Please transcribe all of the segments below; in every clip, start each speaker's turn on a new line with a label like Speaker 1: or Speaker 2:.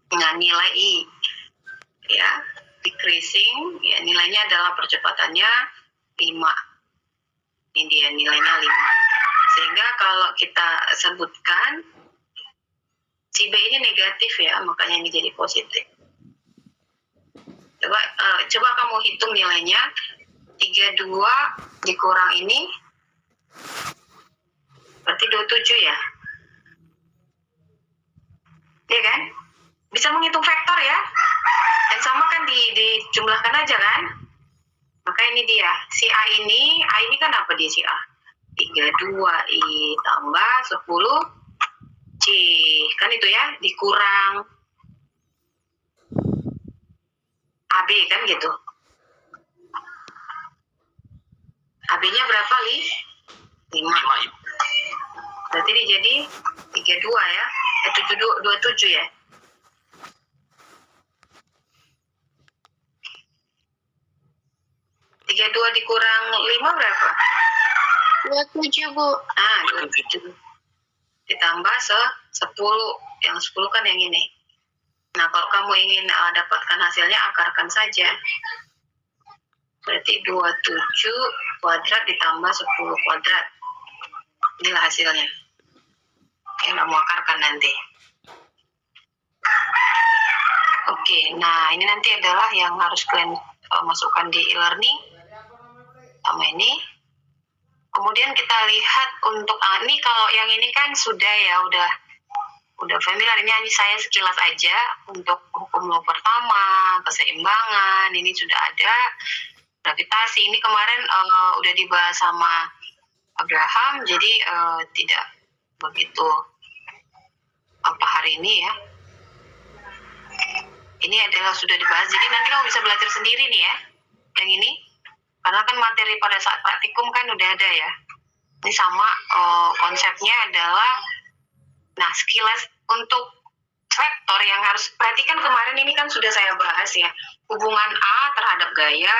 Speaker 1: Nah, nilai I ya, decreasing ya, nilainya adalah percepatannya 5. Ini dia nilainya 5. Sehingga kalau kita sebutkan si B ini negatif ya, makanya ini jadi positif. Coba kamu hitung nilainya. 32 dikurang ini berarti 27 ya. Iya kan? Bisa menghitung vektor ya. Dan sama kan dijumlahkan aja kan? Maka ini dia. Si A ini kan apa dia si A? 32I tambah 10 C. Kan itu ya, dikurang AB kan gitu. AB-nya berapa, Li? 5. Berarti ini jadi 32 ya. 27 ya. 32 dikurang 5 berapa?
Speaker 2: 27, Bu.
Speaker 1: 27. Ditambah 10. Yang 10 kan yang ini. Nah, kalau kamu ingin dapatkan hasilnya, akarkan saja. Berarti 27 kuadrat ditambah 10 kuadrat. Inilah hasilnya. Yang kamu akarkan nanti. Oke, nah ini nanti adalah yang harus kalian masukkan di e-learning. Sama ini. Kemudian kita lihat untuk ini, kalau yang ini kan sudah ya, udah familiar. Ini hanya saya sekilas aja untuk hukum law pertama, keseimbangan, ini sudah ada. Gravitasi ini kemarin udah dibahas sama Abraham, jadi tidak begitu hari ini ya. Ini adalah sudah dibahas, jadi nanti kamu bisa belajar sendiri nih ya, yang ini. Karena kan materi pada saat praktikum kan udah ada ya. Ini sama konsepnya adalah, nah sekilas untuk vektor yang harus perhatikan kemarin ini kan sudah saya bahas ya. Hubungan A terhadap gaya,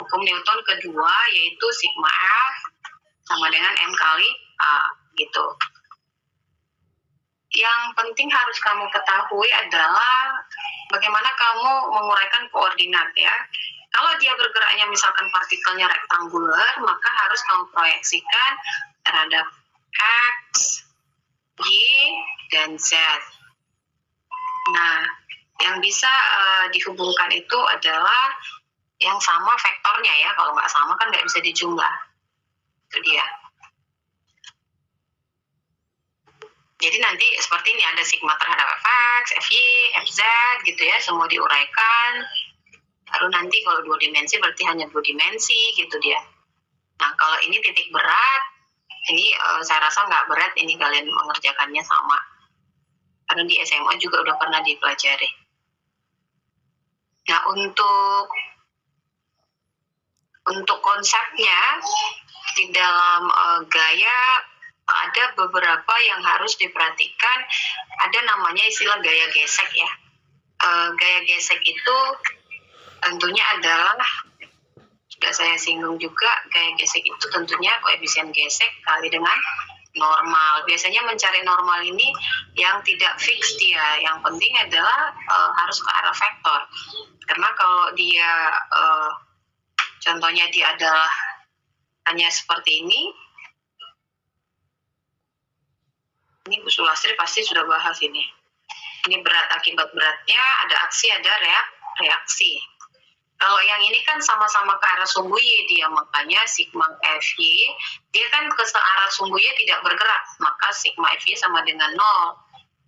Speaker 1: hukum Newton kedua yaitu sigma F sama dengan M kali A gitu. Yang penting harus kamu ketahui adalah bagaimana kamu menguraikan koordinat ya. Kalau dia bergeraknya misalkan partikelnya rektangular, maka harus kamu proyeksikan terhadap X, Y, dan Z. Nah, yang bisa dihubungkan itu adalah yang sama vektornya ya. Kalau nggak sama kan nggak bisa dijumlah. Itu dia. Jadi nanti seperti ini, ada sigma terhadap Fx, Fy, Fz gitu ya, semua diuraikan. Lalu nanti kalau 2 dimensi berarti hanya 2 dimensi gitu dia. Nah kalau ini titik berat, ini saya rasa nggak berat, ini kalian mengerjakannya sama. Karena di SMA juga udah pernah dipelajari. Nah untuk konsepnya di dalam gaya ada beberapa yang harus diperhatikan. Ada namanya istilah gaya gesek ya. Gaya gesek itu tentunya adalah, sudah saya singgung juga, gaya gesek itu tentunya koefisien gesek kali dengan normal. Biasanya mencari normal ini yang tidak fix dia. Yang penting adalah harus ke arah vektor. Karena kalau dia contohnya dia adalah hanya seperti ini Bu Sulastri pasti sudah bahas ini. Ini berat akibat beratnya, ada aksi, ada reaksi. Kalau yang ini kan sama-sama ke arah sumbu Y dia, makanya sigma Fy, dia kan ke arah sumbu Y tidak bergerak, maka sigma Fy sama dengan 0.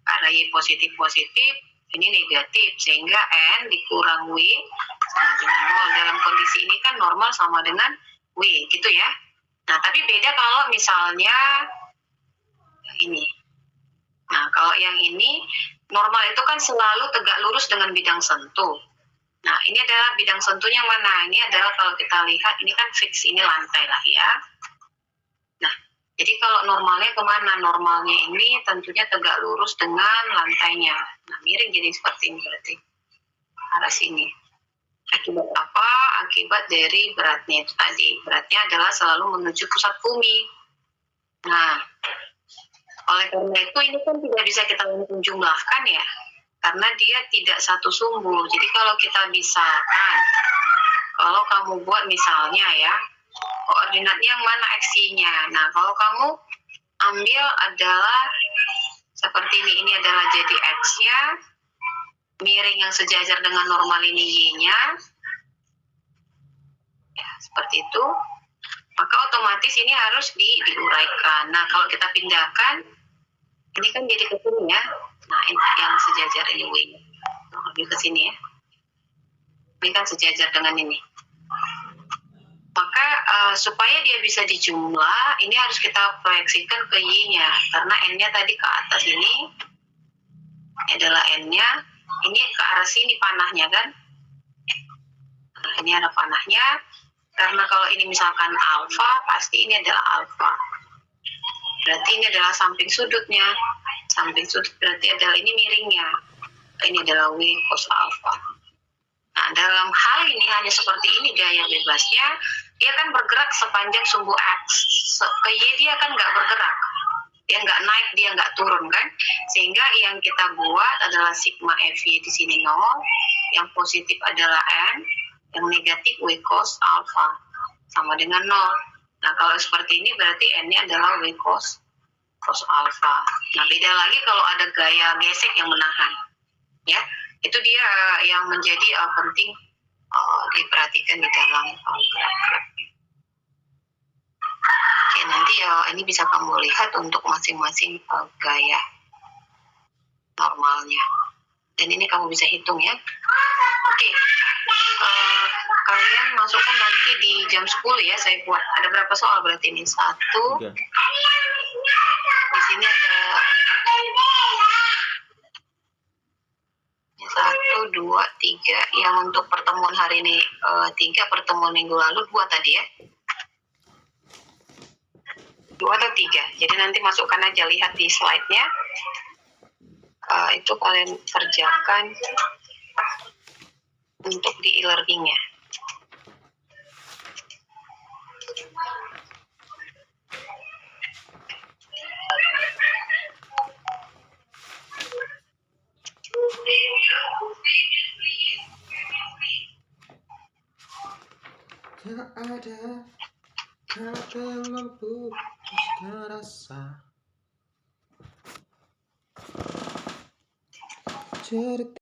Speaker 1: Karena Y positif-positif, ini negatif, sehingga N dikurang W sama dengan 0. Dalam kondisi ini kan normal sama dengan W, gitu ya. Nah, tapi beda kalau misalnya ini. Nah, kalau yang ini, normal itu kan selalu tegak lurus dengan bidang sentuh. Nah, ini adalah bidang sentuhnya mana? Ini adalah kalau kita lihat, ini kan fix, ini lantai lah ya. Nah, jadi kalau normalnya kemana? Normalnya ini tentunya tegak lurus dengan lantainya. Nah, miring jadi seperti ini berarti. Arah sini. Akibat apa? Akibat dari beratnya itu tadi. Beratnya adalah selalu menuju pusat bumi. Nah, oleh karena itu ini kan tidak bisa kita langsung jumlahkan ya. karena dia tidak satu sumbu. Jadi kalau kita misalkan, kalau kamu buat misalnya ya, koordinatnya yang mana X-nya. Nah, kalau kamu ambil adalah seperti ini adalah jadi X-nya, miring yang sejajar dengan normal ini Y-nya, ya, seperti itu, maka otomatis ini harus diuraikan. Nah, kalau kita pindahkan, ini kan jadi ke sini ya. Nah, ini yang sejajar ini Y-nya. Lebih ke sini ya. Ini kan sejajar dengan ini. Maka supaya dia bisa dijumlah, ini harus kita proyeksikan ke Y-nya. Karena N-nya tadi ke atas ini adalah N-nya. Ini ke arah sini panahnya kan. Nah, ini ada panahnya. Karena kalau ini misalkan alfa, pasti ini adalah alfa. Berarti ini adalah samping sudutnya. Samping sudut berarti adalah ini miringnya. Ini adalah W cos alfa. Nah, dalam hal ini hanya seperti ini gaya bebasnya, dia kan bergerak sepanjang sumbu X. Ke Y dia kan nggak bergerak. Dia nggak naik, dia nggak turun kan. Sehingga yang kita buat adalah sigma FY di sini 0, yang positif adalah N, yang negatif W cos alfa. Sama dengan 0. Nah, kalau seperti ini berarti N-nya adalah W cos alfa. Nah, beda lagi kalau ada gaya gesek yang menahan. Ya, itu dia yang menjadi penting diperhatikan di dalam gerak-gerak. Oke, nanti ini bisa kamu lihat untuk masing-masing gaya normalnya. Dan ini kamu bisa hitung ya. Oke, kalian masukkan nanti di jam 10 ya, saya buat. Ada berapa soal berarti ini? 1.
Speaker 3: 3.
Speaker 1: Di sini ada 1, 2, 3. Yang untuk pertemuan hari ini 3, pertemuan minggu lalu 2 tadi ya. 2 atau 3. Jadi nanti masukkan aja, lihat di slide-nya. Itu kalian kerjakan untuk di e-learning-nya.
Speaker 3: Tak ada kata yang mampu rasa cerita.